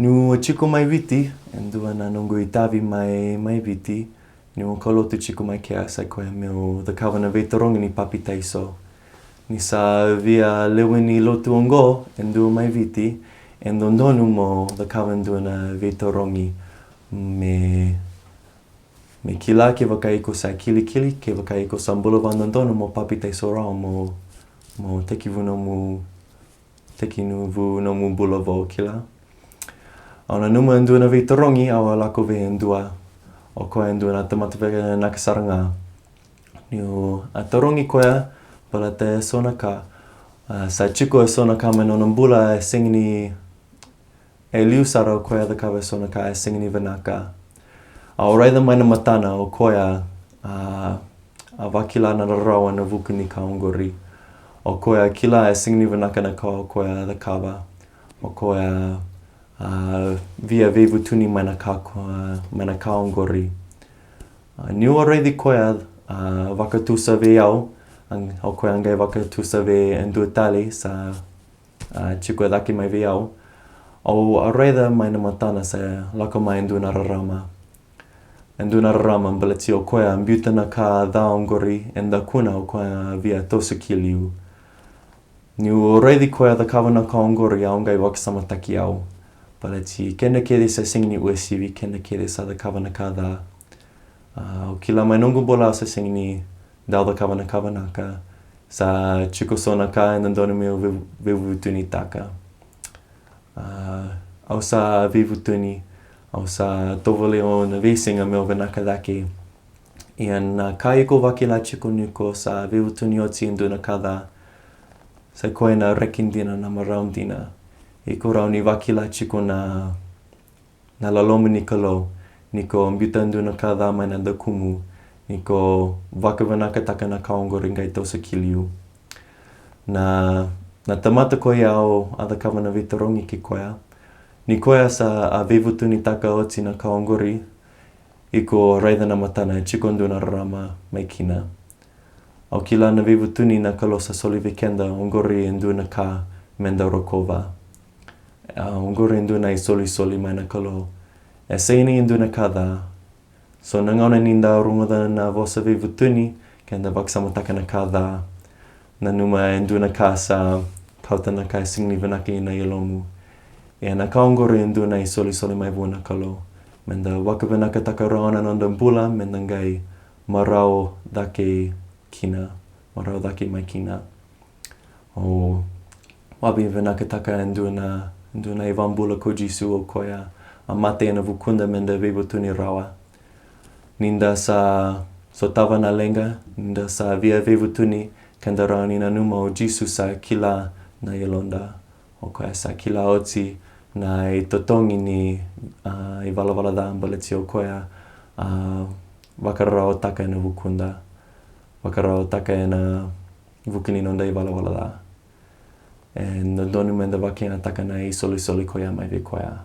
Nu chico mai viti, endua na nungu I tavi mai viti, nu kolotu chico mai ke asai koe meu the kawana veitorongi ni papi taiso. Ni sa via lewini lotu ongo, endu mai viti, endondonu mo the kawan duana veitorongi me kila ke wakaiko sa kili ke wakaiko sa mbulawa ndondonu mo papi taiso rao mo teki vu no mu bulavo kila. Ona numa endua na veitorongi awa lako ve endua o koe endua na tamata vega nakasaranga. Niu a torongi koea pala te sonaka. Sa chiko e sonaka me nona bula e singini e liusara o koea the kawa sonaka e singini vanaka. A o reitha mai na matana o koea a wakila na rarawa na vukuni kaongori. O koea kila e singini vanaka na o koea the kawa. O koea via vevu tuni mai na kaongori. Niu o reithi koea wakatusa ve au, o koea ngai wakatusa ve endua tali sa chiko e daki mai ve au. O a reitha mai na matana sa lako mai endua na rarama. Endua na rarama mbalati o koea mbiuta na ka dhaongori enda kuna o koea via tosu kiliu. Niu o reithi koea the kawa na kaongori au ngai wakasamataki au. Balati kena kere sa singini ue sivi, kena kere sa the kawa na ka dha. O kila mai nungu bola o sa singini dau the kawa na kawanaka. Sa chiko sonaka e nandona meo vevu tuni taka. Au sa vevu tuni, au sa tovole o na vesinga meo vanaka dake. Ian kaiko wakila chiko nuko sa vevu tuni oti enduna ka dha. Sa koe na rekindina na maraundina. I ko rau ni wakila chiko na lalomu ni kalo. Niko mbiuta nduna ka dha mai na da kumu. Niko wakavanaka taka na kaongori ngai tosa kiliu. Na tamata koe au a the kawa na veitorongi ki koea. Ni koea sa a vevu tuni taka oti na kaongori. I ko reitha na matana e chiko nduna rarama mai kina. Au kila na vevu tuni na kalosa soli vekenda ongori nduna ka menda rokova. Ongori nduna I soli mai na kalo. E seini nduna ka dha. So nangauna ninda runga na vosa vevu tuni kenda wakasamataka na ka dha. Na numa nduna ka sa kautana ka singni vanaki ina ilomu. E na kaongori nduna I soli mai vuna kalo. Menda wakavanaka taka raona nonda mbula menda ngai marao dake kina. Marao dake mai kina. O wabi vanaka taka nduna I wambula ko Jisu o koea. A mate na vukunda menda vevu tuni rawa. Ninda sa so tawa na lenga, ninda sa via vevu tuni, kenda raoni na numa o Jisu sa kila na yelonda. O koea sa kila oti na I totongi ni I walavala dha mbalati o koea wakarao taka na vukunda. Wakarao taka na vukuni nonda I walavala dha. E na donu menda wakina taka na I soli koea mai ve koea.